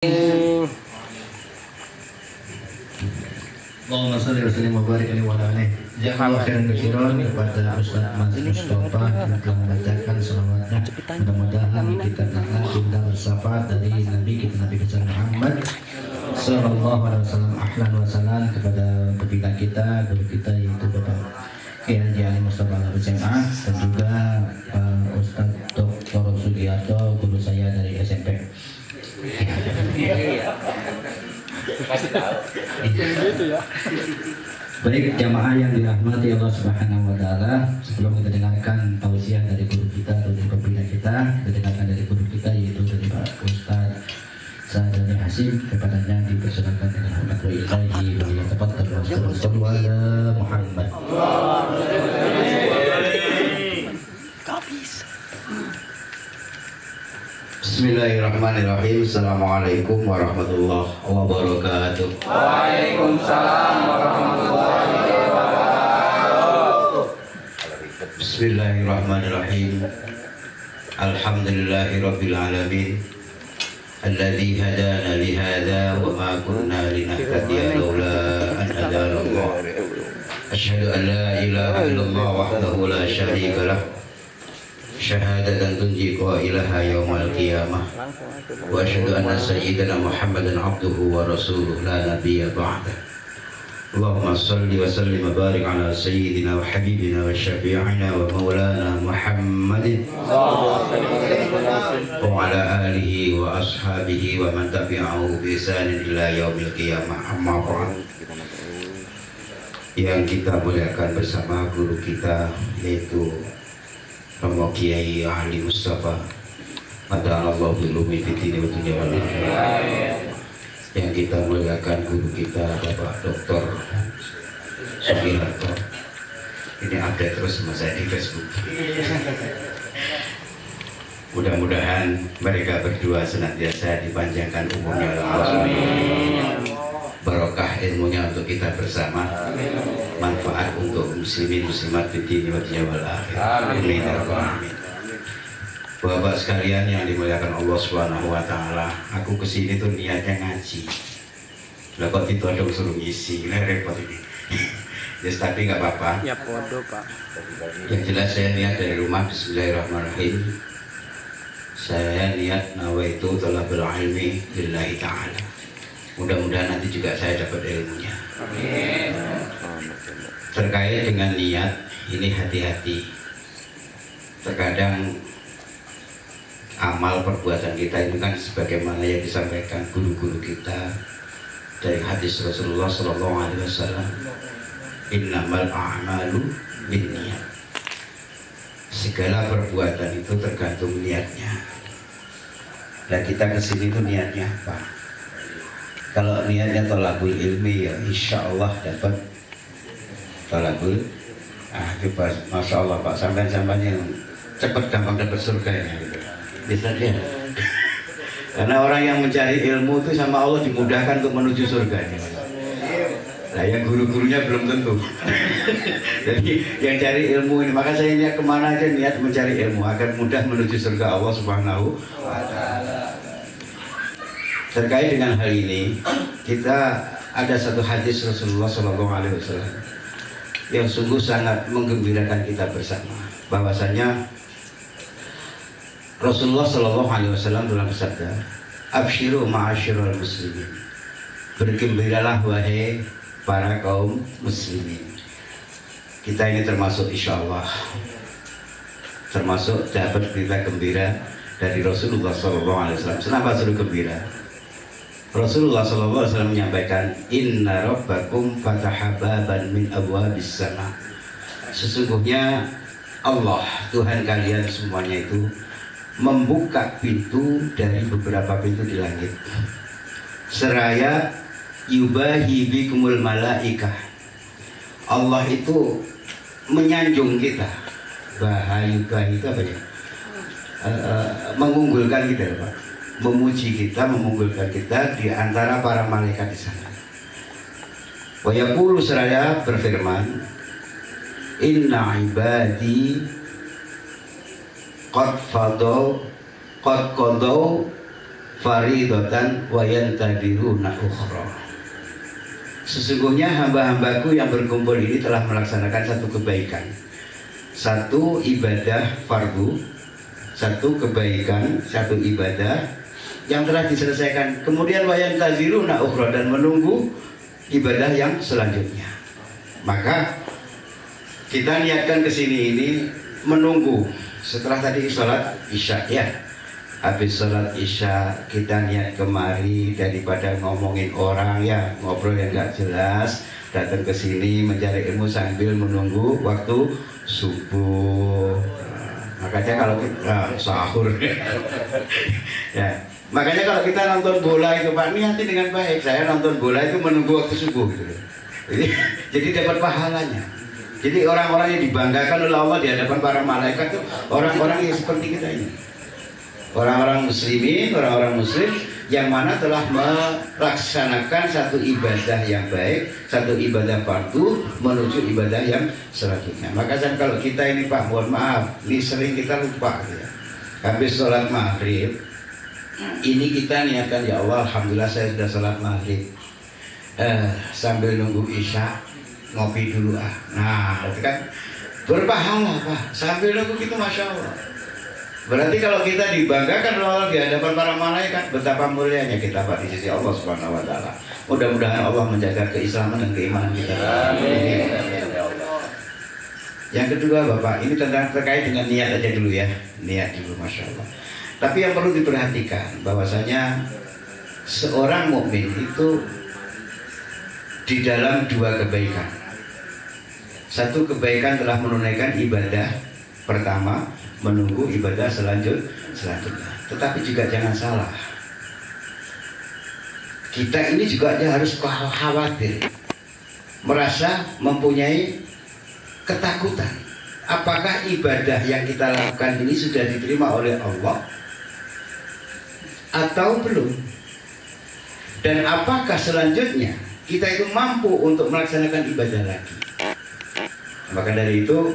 Allahumma sholli wa sallim wa barik alaihi wa ala alihi. Jazakallahu khairan katsiran kepada Ustaz Mas Mustafa yang telah membacakan selawatnya. Mudah-mudahan kita akan cinta bersyafaat dari Nabi kita Nabi besar Muhammad sallallahu alaihi wasallam. Ahlan wa salam kepada pembina kita, guru kita yaitu Bapak Kiai Haji Ali Mustafa Al-SMA dan juga Ustaz Dr. Sugiarto, guru saya dari SMP. Gitu ya. Baik jamaah yang dirahmati Allah Subhanahu wa taala, sebelum kita dengarkan tausiah dari guru kita atau dari pembina kita dengarkan dari guru kita yaitu dari Pak Ustaz Sadani Hasim, kepadanya dipersilakan dengan hormat wa ilahi wa ila tafadhal sallallahu alaihi Muhammad. Bismillahirrahmanirrahim. Assalamualaikum warahmatullahi wabarakatuh. Waalaikumsalam warahmatullahi wabarakatuh. Bismillahirrahmanirrahim. Alhamdulillahirabbil alamin. Alladzi hadana li hadza wa ma kunna linahtadiya laula an hadana Allah. Asyhadu an la ilaha illallah wahdahu la syarika lah. Syahadatan tunji qailaha yaumal qiyamah wa asyhadu anna sayyidana Muhammadan abduhu wa rasuluhu la nabiyya ba'da. Allahumma shalli wa sallim wa barik ala sayyidina wa habibina wa syafi'ina wa maulana Muhammadin wa ala alihi wa ashabihi wa man tabi'ahu bi ihsanin ila yaumil qiyamah. Amma ba'd. Yang kita muliakan bersama guru kita yaitu Romo Kiai Ali Mustafa Mada'allahu bilumi fitini wa dunia wal akhirah. Yang kita muliakan guru kita Bapak Dr. Sugiarto. Ini update terus sama saya di Facebook. Mudah-mudahan mereka berdua senantiasa dipanjangkan umurnya Allah. Barokah ilmunya untuk kita bersama, manfaat untuk muslimin muslimat di dunia wa wal akhirah. Amin ya rabbal alamin. Bapak sekalian yang dimuliakan Allah Subhanahu wa taala, aku kesini tuh niatnya ngaji. Lah kok ditodong suruh ngisi, repot ini. Yes, tapi nggak apa-apa. Ya podo Pak. Yang jelas saya niat dari rumah. Bismillahirrahmanirrahim. Saya niat nawaitu thalabul ilmi lillahi ta'ala. Mudah-mudahan nanti juga saya dapat ilmunya. Amin. Terkait dengan niat, ini hati-hati. Terkadang amal perbuatan kita itu kan sebagaimana yang disampaikan guru-guru kita dari hadis Rasulullah SAW. Innamal a'malu binniyat. Segala perbuatan itu tergantung niatnya. Dan kita kesini tuh niatnya apa? Kalau niatnya thalabul ilmi ya insya Allah dapat thalabul. Masya Allah Pak, sampai-sampai yang cepat gampang dapat surga ya. Bisa dia. Karena orang yang mencari ilmu itu sama Allah dimudahkan untuk menuju surganya. Nah yang guru-gurunya belum tentu. Jadi yang cari ilmu ini, maka saya niat kemana aja niat mencari ilmu agar mudah menuju surga Allah Subhanahu wa ta'ala. Terkait dengan hal ini, kita ada satu hadis Rasulullah SAW yang sungguh sangat menggembirakan kita bersama. Bahwasanya Rasulullah SAW dalam bersabda, "Abshiru ma'asyiral muslimin." Bergembiralah wahai para kaum muslimin. Kita ini termasuk insya Allah termasuk dapat berita gembira dari Rasulullah SAW. Kenapa suruh gembira? Rasulullah SAW menyampaikan, Inna rabbakum fataha baban min abwabis sama. Sesungguhnya Allah, Tuhan kalian semuanya itu membuka pintu dari beberapa pintu di langit. Seraya yubahi bikumul malaikah. Allah itu menyanjung kita. Yubahi itu apa ya? Mengunggulkan kita Pak. Memuji kita, memunggulkan kita di antara para malaikat di sana. Wa yaqulu seraya berfirman, Inna ibadi qad qadaw faridatan wa yantadiruna ukhra. Sesungguhnya hamba-hambaku yang berkumpul ini telah melaksanakan satu kebaikan, satu ibadah fardu, satu kebaikan, satu ibadah yang telah diselesaikan. Kemudian wa yantaziruna ukhra, dan menunggu ibadah yang selanjutnya. Maka kita niatkan ke sini ini menunggu setelah tadi sholat isya ya. Habis sholat isya kita niat kemari, daripada ngomongin orang ya, ngobrol yang gak jelas, datang ke sini mencari ilmu sambil menunggu waktu subuh. Makanya kalau kita sahur ya, makanya kalau kita nonton bola itu Pak, niati dengan baik. Saya nonton bola itu menunggu waktu subuh gitu. Jadi dapat pahalanya. Jadi orang-orang yang dibanggakan oleh Allah di hadapan para malaikat itu orang-orang yang seperti kita ini. Orang-orang muslimin, orang-orang muslim yang mana telah melaksanakan satu ibadah yang baik, satu ibadah fardu menuju ibadah yang selanjutnya. Maka kalau kita ini Pak, mohon maaf, ini sering kita lupa ya. Habis sholat maghrib, ini kita niatkan ya Allah, alhamdulillah saya sudah sholat maghrib. Sambil nunggu isya ngopi dulu ah. Nah, itu kan berpahala Pak. Sambil nunggu gitu, masya Allah. Berarti kalau kita dibanggakan oleh Allah di hadapan para malaikat, betapa mulianya kita Pak di sisi Allah Subhanahu wa taala. Mudah-mudahan Allah menjaga keislaman dan keimanan kita. Amin. Yang kedua Bapak, ini terkait dengan niat aja dulu ya. Niat dulu, masya Allah. Tapi yang perlu diperhatikan bahwasanya seorang mukmin itu di dalam dua kebaikan. Satu kebaikan telah menunaikan ibadah pertama, menunggu ibadah selanjutnya. Tetapi juga jangan salah, kita ini juga harus khawatir, merasa mempunyai ketakutan. Apakah ibadah yang kita lakukan ini sudah diterima oleh Allah atau belum? Dan apakah selanjutnya kita itu mampu untuk melaksanakan ibadah lagi? Maka dari itu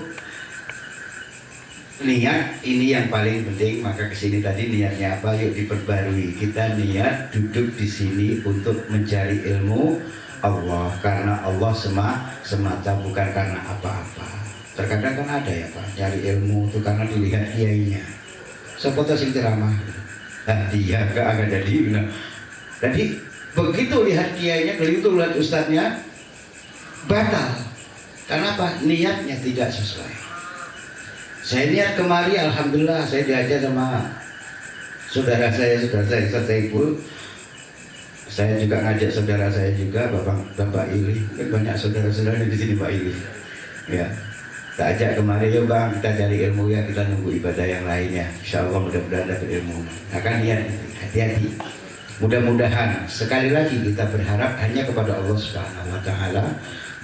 niat ini yang paling penting. Maka kesini tadi niatnya apa? Yuk diperbarui. Kita niat duduk di sini untuk mencari ilmu Allah karena Allah semata, bukan karena apa-apa. Terkadang kan ada ya Pak, nyari ilmu itu karena dilihat kiainya. Sepotos sing ceramah. Nah dia agak jadi. Jadi begitu lihat kiainya, begitu lihat ustadznya, batal. Karena apa? Niatnya tidak sesuai. Saya niat kemari, alhamdulillah saya diajar sama saudara saya Ibu. Saya juga ngajak saudara saya juga, Bapak Ili. Banyak saudara-saudara di sini Pak Ili. Ya, kita ajak kemari, yuk Bang, kita cari ilmu ya, kita nunggu ibadah yang lainnya. Insya Allah mudah-mudahan dapat ilmu. Nah kan niat, hati-hati. Mudah-mudahan sekali lagi kita berharap hanya kepada Allah Subhanahu wa taala.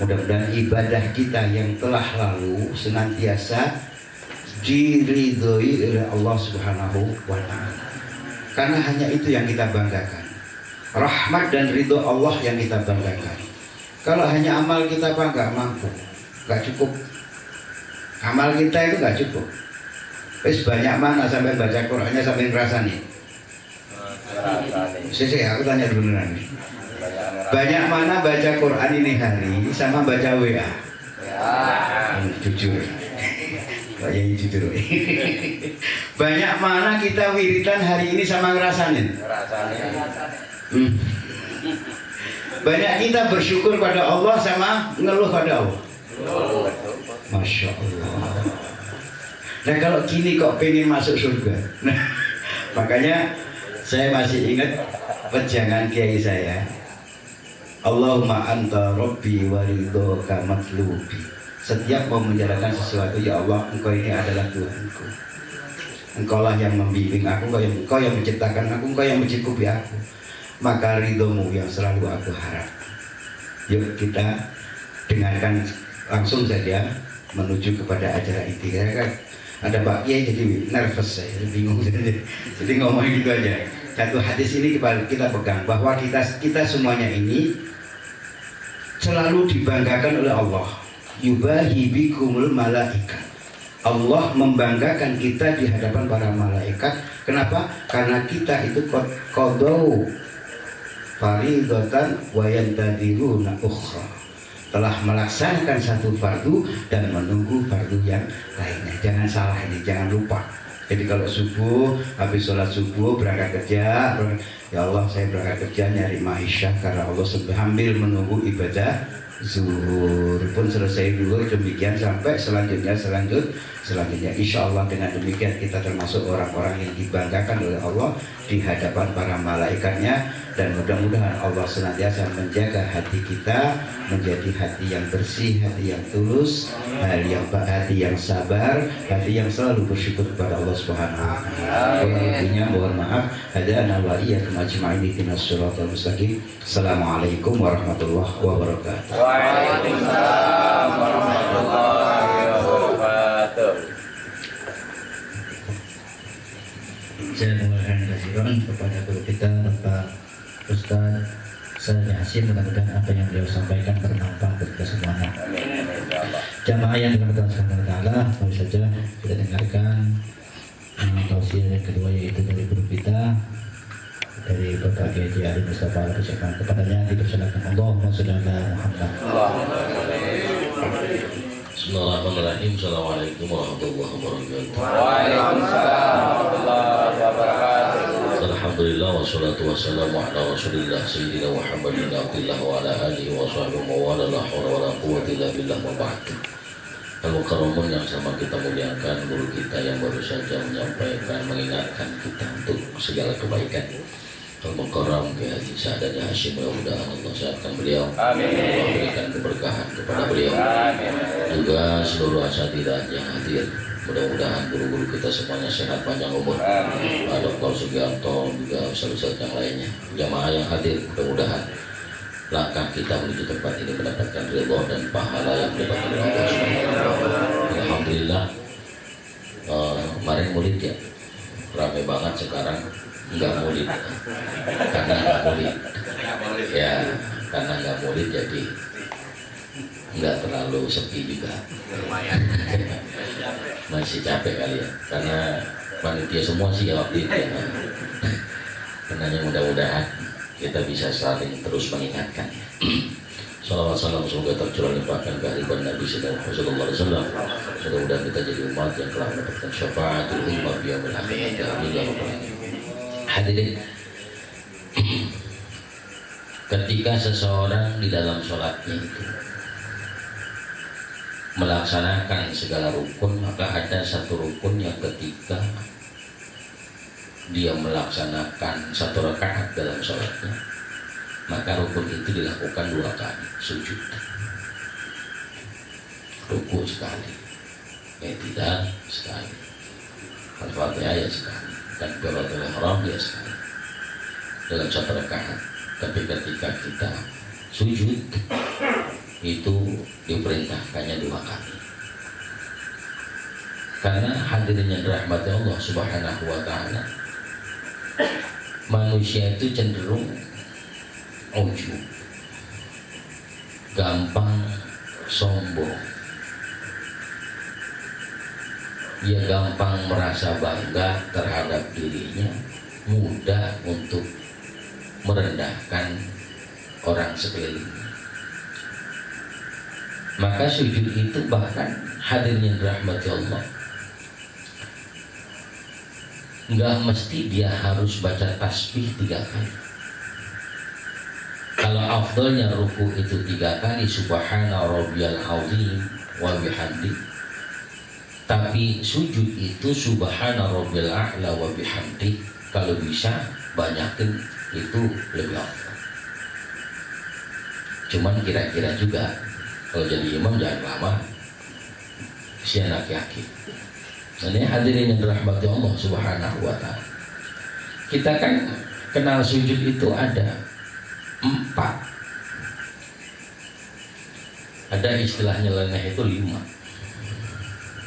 Mudah-mudahan ibadah kita yang telah lalu senantiasa diridhoi oleh Allah Subhanahu wa taala. Karena hanya itu yang kita banggakan. Rahmat dan ridho Allah yang kita banggakan. Kalau hanya amal kita Pak nggak mampu, nggak cukup. Amal kita itu nggak cukup. Wis banyak mana sampai baca Qur'annya sampai ngerasani? Sisi aku tanya dulu nih. Banyak mana baca Quran ini hari sama baca WA? Jujur. Kayak jujur. Banyak mana kita wiridan hari ini sama ngerasanin? Banyak kita bersyukur pada Allah sama ngeluh pada Allah. Masya Allah. Nah kalau gini kok pengen masuk surga? Nah, makanya saya masih ingat pejangan kiai saya. Allahumma anta rabbi wa ridhoka matlubi. Setiap mau menjalankan sesuatu, ya Allah, Engkau ini adalah Tuhanku. Engkaulah yang membimbing aku, Engkau yang menciptakan aku, Engkau yang mencukupi aku. Maka ridhomu yang selalu aku harap. Yuk kita dengarkan langsung saja menuju kepada acara inti. Kan ada Pak Kiai jadi nervous saya, bingung jadi ngomongin gitu aja. Satu hadis ini kita pegang bahwa kita semuanya ini selalu dibanggakan oleh Allah. Yubahi bikumul malaikat. Allah membanggakan kita di hadapan para malaikat Kenapa? Karena kita itu qadau faridatan wa yantadiruna ukhra, telah melaksanakan satu fardu dan menunggu fardu yang lainnya. Jangan salah ini, jangan lupa. Jadi kalau subuh, habis sholat subuh berangkat kerja, ya Allah saya berangkat kerja nyari ma'isyah karena Allah sambil menunggu ibadah zuhur pun selesai dulu, demikian sampai selanjutnya insya Allah dengan demikian kita termasuk orang-orang yang dibanggakan oleh Allah di hadapan para malaikatnya, dan mudah-mudahan Allah senantiasa menjaga hati kita menjadi hati yang bersih, hati yang tulus, hati yang sabar, hati yang selalu bersyukur kepada Allah Subhanahu wa taala. Intinya mohon maaf, hadana wa iyyakum ajma'in ihdinas shiratal mustaqim. Assalamualaikum warahmatullahi wabarakatuh. Waalaikumsalam warahmatullahi wabarakatuh. Saya mengucapkan kasihan kepada guru kita Bapak Ustaz Sayyid Hasim, mudah-mudahan apa yang beliau sampaikan bermanfaat bagi kita semuanya. Jamaah yang dirahmati Allah Subhanahu wa taala, baru saja kita dengarkan tausiah yang kedua, yaitu dari guru kita, dari Bapak Kiai Ali Mustafa Al-Syekhan. Kepadanya dipersilakan. Allahumma shalli ala Muhammad. Bismillahirrahmanirrahim. Assalamualaikum warahmatullahi wabarakatuh. Waalaikumsalam warahmatullahi wabarakatuh. Alhamdulillah wassalatu wassalamu ala Rasulillah Sayyidina Muhammadin abdillah wa ala alihi wa sahbihi wa ala la hawla wa la quwwata illa billah wa ba'd. Al-Mukarramun yang sama kita muliakan, guru kita yang baru saja menyampaikan, mengingatkan kita untuk segala kebaikan. Al-Mukarram Kiai Haji Sa'ad Hasyim, mudah-mudahan Allah sehatkan beliau, Allah berikan keberkahan kepada beliau. Juga seluruh asatidzah yang hadir, mudah-mudahan guru-guru kita semuanya sehat panjang umur. Pak Dr. Sugianto juga ustaz-ustaz yang lainnya, jamaah yang hadir, mudah-mudahan langkah kita menuju tempat ini mendapatkan ridho dan pahala yang diberikan oleh Allah Subhanahu wa taala. Alhamdulillah, kemarin murid ya ramai banget, sekarang enggak murid karena enggak murid ya, karena enggak murid jadi enggak terlalu sepi juga. Masih capek kali ya, karena panitia semua sih jawab itu ya. Karena mudah-mudahan kita bisa saling terus mengingatkan. Salawat salam semoga tercurah limpahkan kehadiran Nabi sallallahu alaihi wasallam. Mudah-mudahan kita jadi umat yang telah mendapatkan syafaatul ummah fi yaumil akhir. Amin ya rabbal alamin. Hadirin, ketika seseorang di dalam sholatnya itu melaksanakan segala rukun, maka ada satu rukun yang ketika dia melaksanakan satu rakaat dalam sholatnya, maka rukun itu dilakukan 2 kali sujud. Ruku sekali, tidak sekali, Al-Fatihah ya sekali, dan Takbiratul Ihram ya sekali dalam satu rakaat. Tapi ketika kita sujud itu diperintahkannya 2 kali. Karena hadirinnya rahmat Allah Subhanahu wa taala, manusia itu cenderung ujub, gampang sombong, ia gampang merasa bangga terhadap dirinya, mudah untuk merendahkan orang sekelilingnya. Maka sujud itu bahkan hadirnya rahmat Allah, nggak mesti dia harus baca tasbih 3 kali. Kalau afdalnya ruku itu 3 kali, subhana rabbiyal azim wa bihamdi. Tapi sujud itu subhana rabbil a'la wa bihamdi. Kalau bisa banyakin itu lebih afdal. Cuman kira-kira juga kalau jadi imam jangan lama, kesian laki-laki. Ini hadirin yang dirahmati Allah Subhanahu wa taala. Kita kan kenal sujud itu ada 4. Ada istilahnya lainnya itu 5.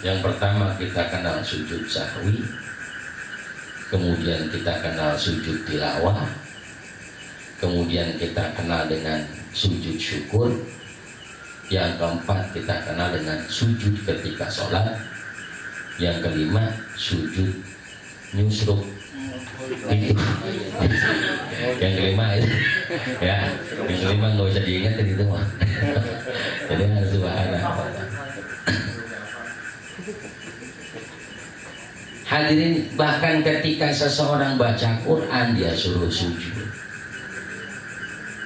Yang pertama kita kenal sujud sahwi, kemudian kita kenal sujud tilawah, kemudian kita kenal dengan sujud syukur, yang keempat kita kenal dengan sujud ketika sholat, yang kelima sujud nyusruk Itu yang kelima itu ya, yang kelima nggak usah diingat itu mah. Jadi harus subhanallah. Hadirin, bahkan ketika seseorang baca Quran dia suruh sujud.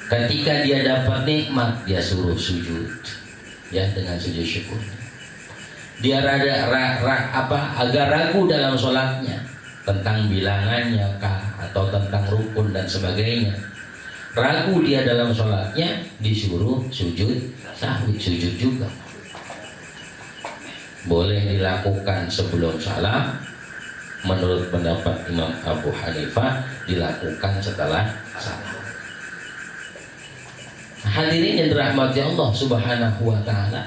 Ketika dia dapat nikmat dia suruh sujud, ya, dengan sujud syukur. Dia agak ragu dalam sholatnya tentang bilangannya kah atau tentang rukun dan sebagainya. Ragu dia dalam sholatnya, disuruh sujud sahwi, sujud juga. Boleh dilakukan sebelum salam. Menurut pendapat Imam Abu Hanifah dilakukan setelah salam. Hadirin yang dirahmati Allah Subhanahu wa taala.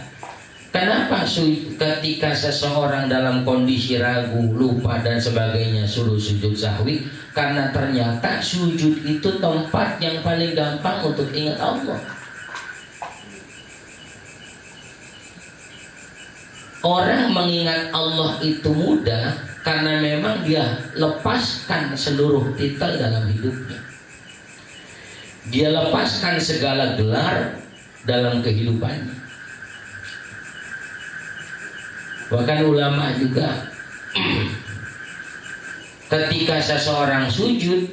Kenapa ketika seseorang dalam kondisi ragu, lupa dan sebagainya suruh sujud sahwi? Karena ternyata sujud itu tempat yang paling gampang untuk ingat Allah. Orang mengingat Allah itu mudah karena memang dia lepaskan seluruh titel dalam hidupnya. Dia lepaskan segala gelar dalam kehidupannya. Bahkan ulama juga ketika seseorang sujud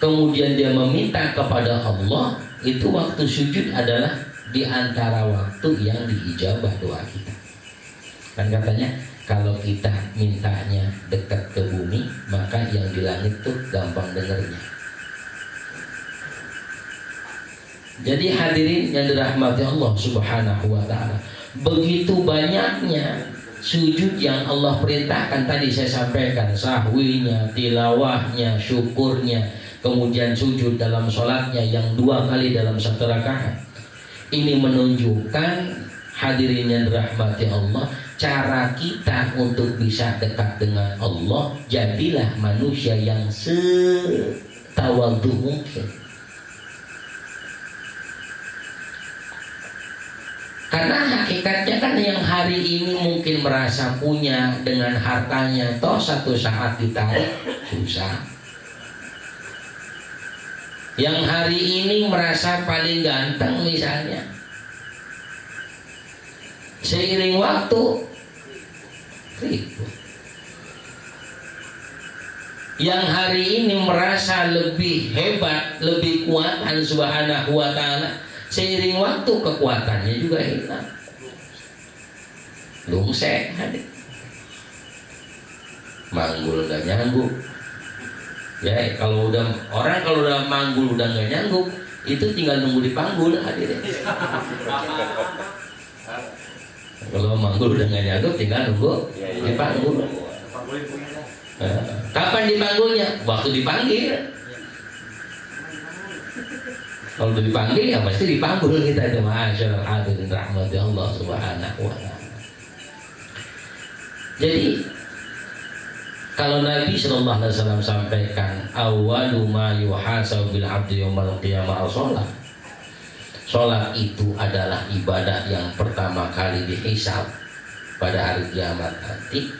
kemudian dia meminta kepada Allah, itu waktu sujud adalah di antara waktu yang diijabah doa kita. Kan katanya kalau kita mintanya dekat ke bumi, maka yang di langit tuh gampang dengernya. Jadi hadirin yang dirahmati Allah Subhanahu wa taala, begitu banyaknya sujud yang Allah perintahkan tadi saya sampaikan, sahwinya, tilawahnya, syukurnya, kemudian sujud dalam sholatnya yang 2 kali dalam 1 rakaat. Ini menunjukkan hadirin yang dirahmati Allah, cara kita untuk bisa dekat dengan Allah, jadilah manusia yang setawadhu mungkin. Karena hakikatnya kan yang hari ini mungkin merasa punya dengan hartanya, toh satu saat ditarik susah. Yang hari ini merasa paling ganteng misalnya, seiring waktu ribut. Yang hari ini merasa lebih hebat, lebih kuat Subhanahu wa ta'ala, seiring waktu kekuatannya juga hilang. Lungsek hadir, manggul gak nyanggup. Ya, kalau udah manggul udah gak nyanggup, itu tinggal nunggu dipanggul hadirin. Kalau manggul udah gak nyanggup, tinggal nunggu dipanggul. Kapan dipanggulnya? Waktu dipanggil. Kalau dipanggil ya pasti dipanggul kita itu. Masyaallah, hadirin rahmati Allah Subhanahu wa ta'ala. Jadi kalau Nabi sallallahu alaihi wasallam sampaikan awwalu ma yuhasabu bil abdi yaumil qiyamah as-shalah. Salat itu adalah ibadah yang pertama kali dihisab pada hari kiamat nanti.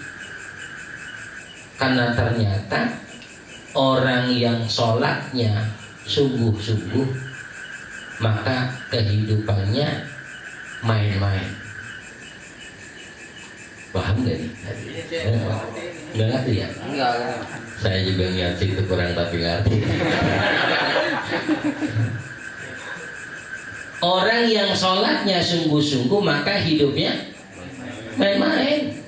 Karena ternyata orang yang salatnya sungguh-sungguh, maka kehidupannya main-main. Paham gak nih? Nggak ngerti ya? Enggak. Saya juga ngerti itu kurang tapi ngerti. Orang yang sholatnya sungguh-sungguh maka hidupnya main-main.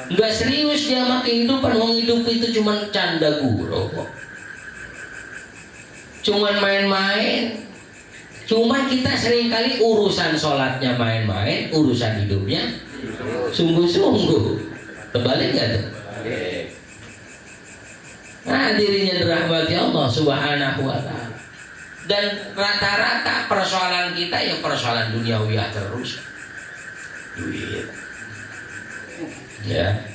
Nggak serius dia sama kehidupan. Hidup itu cuma canda gurau kok. Cuman main-main. Cuma kita seringkali urusan sholatnya main-main, urusan hidupnya sungguh-sungguh. Terbalik nggak tuh? Nah, dirinya dirahmati Allah Subhanahu wa ta'ala. Dan rata-rata persoalan kita ya persoalan duniawiyah terus. Duit. Ya.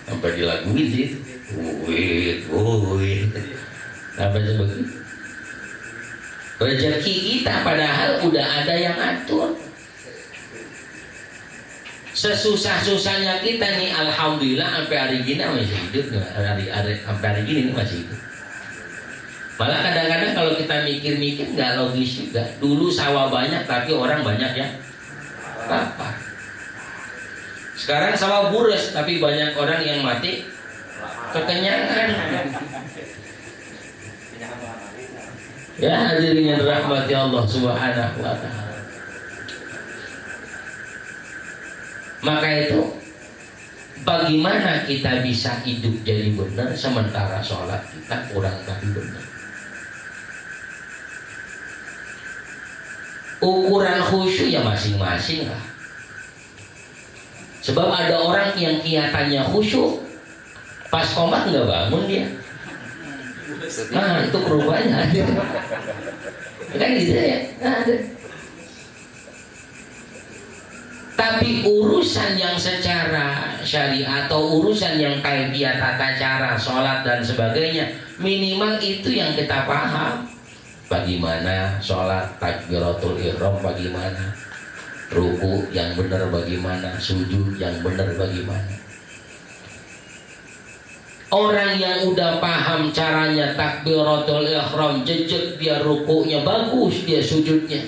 Sampai dilaguin sih. Duit. Sampai sebegitu. Rezeki kita padahal udah ada yang atur. Sesusah-susahnya kita nih, alhamdulillah sampai hari gini masih hidup, sampai hari gini masih hidup. Malah kadang-kadang kalau kita mikir-mikir nggak logis juga. Dulu sawah banyak tapi orang banyak yang lapar. Sekarang sawah buras tapi banyak orang yang mati kekenyangan. Ya hadirin yang dirahmati Allah Subhanahu wa taala. Maka itu bagaimana kita bisa hidup jadi benar sementara sholat kita kurang tapi benar. Ukuran khusyuk ya masing-masing lah. Sebab ada orang yang kelihatannya khusyuk, pas qomat nggak bangun dia. Nah itu perubahannya ada. Kan gitu ya, ada. Tapi urusan yang secara syariat atau urusan yang kaedah tata cara sholat dan sebagainya, minimal itu yang kita paham. Bagaimana sholat takbiratul ihram, bagaimana ruku yang benar, bagaimana sujud yang benar, bagaimana. Orang yang udah paham caranya takbiratul ihram, jejak dia rukunya bagus, dia sujudnya,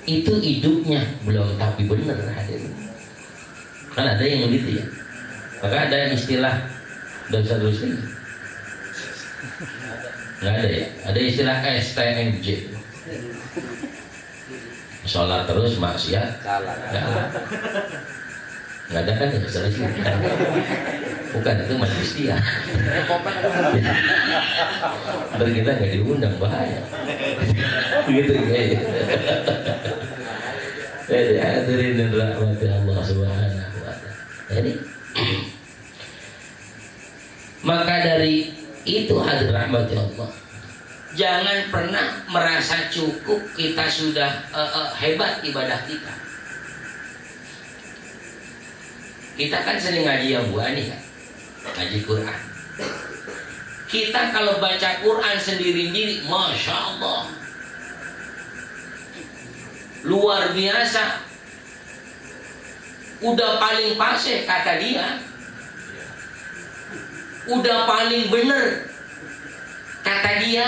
itu hidupnya belum tapi benar hadirin. Kan ada yang begitu ya. Maka ada yang istilah dosa-dosa ini. Nggak ada ya. Ada istilah STMJ. Sholat terus maksiat. Salah. Nggak ada kan ya istilah itu. Bukan, itu majelis dia. Ntar kita nggak diundang, bahaya. Begitu ya. Jadi hadirin dan rahmati Allah Subhanahu wa taala. Jadi maka dari itu hadirin rahmati Allah, jangan pernah merasa cukup kita sudah hebat ibadah kita. Kita kan sering ngaji yang buah nih kan, ngaji Quran. Kita kalau baca Quran sendiri-sendiri, masya Allah, luar biasa. Udah paling fasih kata dia, udah paling bener kata dia,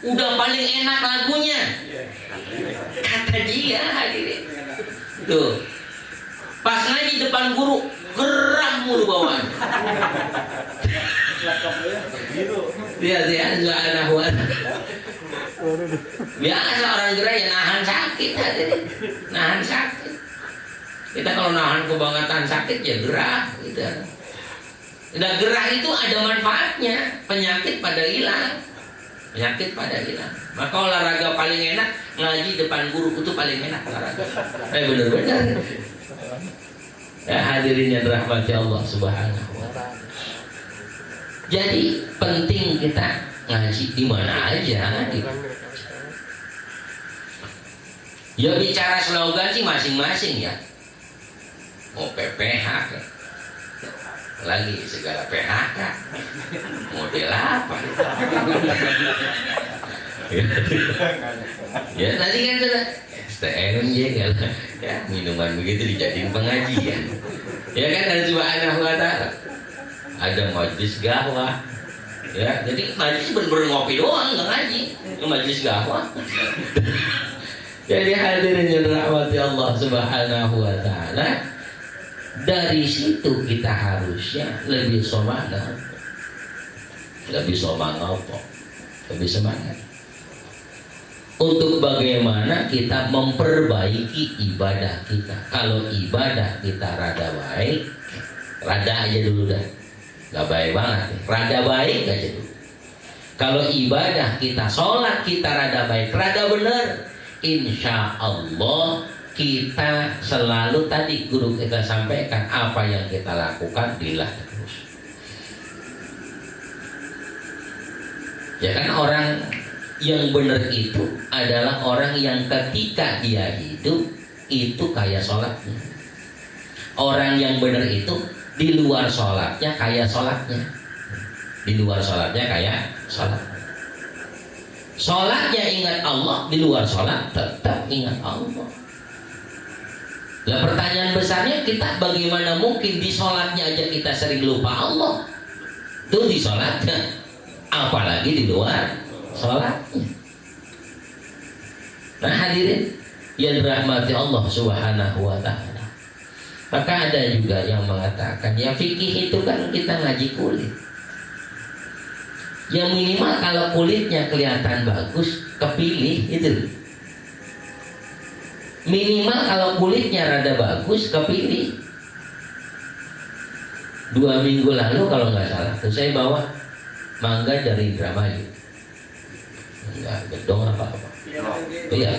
udah paling enak lagunya kata dia hadirin. Tuh, pas ngaji depan guru geram mulu bawaan. Lihat ya, biasa orang gerah ya nahan sakit hadirin, nahan sakit. Kita kalau nahan kebangetan sakit ya gerah gitu. Nah gerah itu ada manfaatnya, penyakit pada hilang, penyakit pada hilang. Maka olahraga paling enak ngaji depan guru, itu paling enak olahraga. Bener-bener. Ya hadirin yang dirahmati Allah Subhanahu wa taala. Jadi penting kita ngaji di mana aja gitu. Ya bicara slogan sih masing-masing ya. Mau PPH kan, lagi segala PHK, model apa? Ya tadi kan sudah STMJ kan, ya minuman begitu dijadiin pengajian. Ya kan ada Subhanahu wa taala, ada majlis gahwah. Ya jadi majlis bener-bener ngopi doang, nggak ngaji, itu majlis gahwah. Jadi hadirin yang dirahmati Allah Subhanahu wa taala, dari situ kita harusnya lebih semangat, lebih semangat untuk bagaimana kita memperbaiki ibadah kita. Kalau ibadah kita rada baik, rada aja dulu dah, nggak baik banget, rada baik aja dulu. Kalau ibadah kita, sholat kita rada baik, rada benar, insya Allah kita selalu tadi guru kita sampaikan, apa yang kita lakukan dilah terus. Ya kan orang yang benar itu adalah orang yang ketika dia hidup itu kayak sholatnya. Orang yang benar itu di luar sholatnya kayak sholatnya, di luar sholatnya kayak sholat. Sholatnya ingat Allah, di luar sholat tetap ingat Allah. Nah, pertanyaan besarnya, kita bagaimana mungkin di sholatnya aja kita sering lupa Allah? Itu di sholatnya, apalagi di luar sholatnya. Nah hadirin yang dirahmati Allah Subhanahu wa ta'ala, maka ada juga yang mengatakan, ya fikih itu kan kita ngaji kulit. Yang minimal kalau kulitnya kelihatan bagus, kepilih itu. Minimal kalau kulitnya rada bagus, kepilih. 2 minggu lalu kalau nggak salah tuh saya bawa mangga dari Indramayu. Enggak gedong apa-apa. Iya.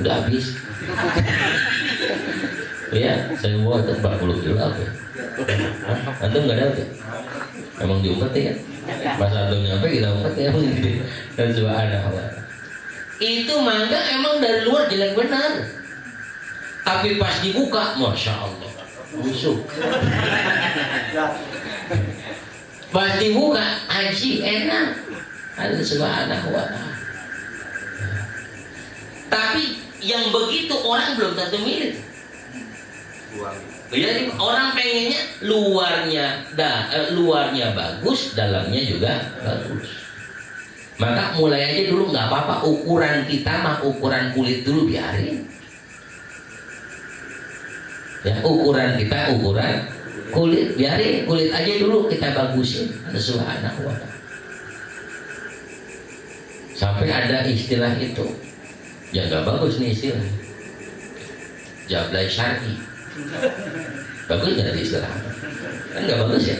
Udah habis. Iya, saya bawa itu 40 kilo apa ya? Antum nggak dapat ya? Emang diumpet ya? Pas antum nyampe kita umpet ya emang gitu. Dan subhanallah. Itu mangga emang dari luar jelek benar. Tapi pas dibuka, masya Allah, busuk. Pas dibuka, aji enak. Ada subhanahu wa ta'ala. Tapi yang begitu orang belum tentu milik. Jadi orang pengennya luarnya bagus, dalamnya juga bagus. Maka mulai aja dulu nggak apa-apa, ukuran kita mah ukuran kulit dulu biarin. Ya, ukuran kita ukuran kulit biarin, kulit aja dulu kita bagusin. Subhanahu wa ta'ala. Sampai ada istilah itu, ya nggak bagus nih istilah, jablay syar'i. Bagus nggak istilah? Kan nggak bagus ya?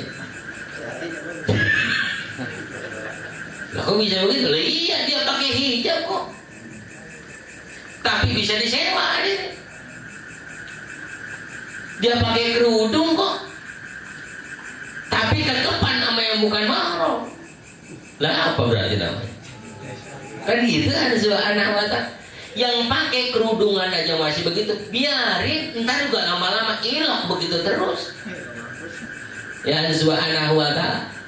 Lah kok bisa begitu? Lah iya, dia pakai hijab kok, tapi bisa disewa deh. Dia pakai kerudung kok, tapi kekepan sama yang bukan mahram. Lah apa berarti namanya? Kan gitu ada subhanahu wa ta'ala. Yang pakai kerudungan aja masih begitu, biarin, ntar juga lama-lama hilang begitu terus. Ya subhanahu wa ta'ala.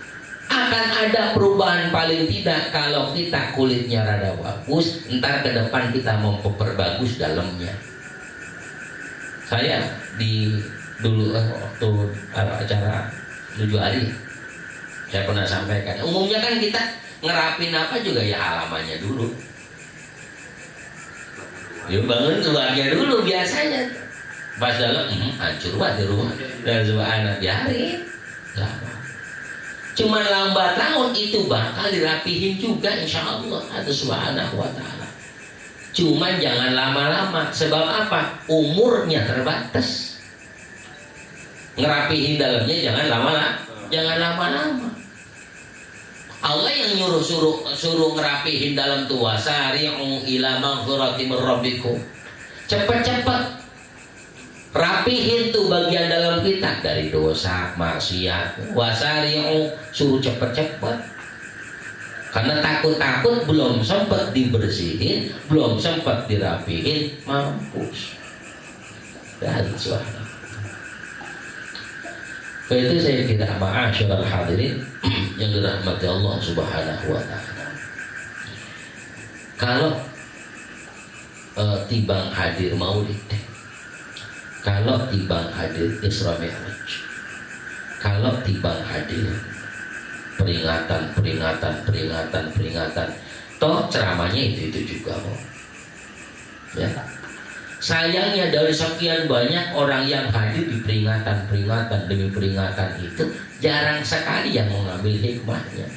Akan ada perubahan paling tidak kalau kita kulitnya rada bagus, ntar ke depan kita memperbagus dalamnya. Saya dulu waktu acara 7 hari saya pernah sampaikan, umumnya kan kita ngerapin apa juga ya halamannya dulu. Ya bangun keluarga dulu biasanya. Pas dalam hancur banget di rumah. Dan subhanallah biarin. Cuman lambat laun itu bakal dirapihin juga insya Allah. Atau subhanahu wa ta'ala. Cuman jangan lama-lama. Sebab apa? Umurnya terbatas. Ngerapihin dalamnya jangan lama-lama. Allah yang suruh ngerapihin dalam tua, sari'u ila maghfirati min rabbikum. Cepat-cepat rapihin tuh bagian dalam kita dari dosa, maksiat. Wasari'u, suruh cepat-cepat. Karena takut-takut belum sempat dibersihin, belum sempat dirapihin, mampus. Dan suara. Itu saya kira ma'asyiral hadirin yang dirahmati Allah Subhanahu wa ta'ala. Kalau tibang hadir Maulid, kalau tibang hadir Isra Mi'raj, kalau tibang hadir peringatan, toh ceramahnya itu juga kok. Ya. Sayangnya dari sekian banyak orang yang hadir di peringatan demi peringatan itu, jarang sekali yang mengambil hikmahnya.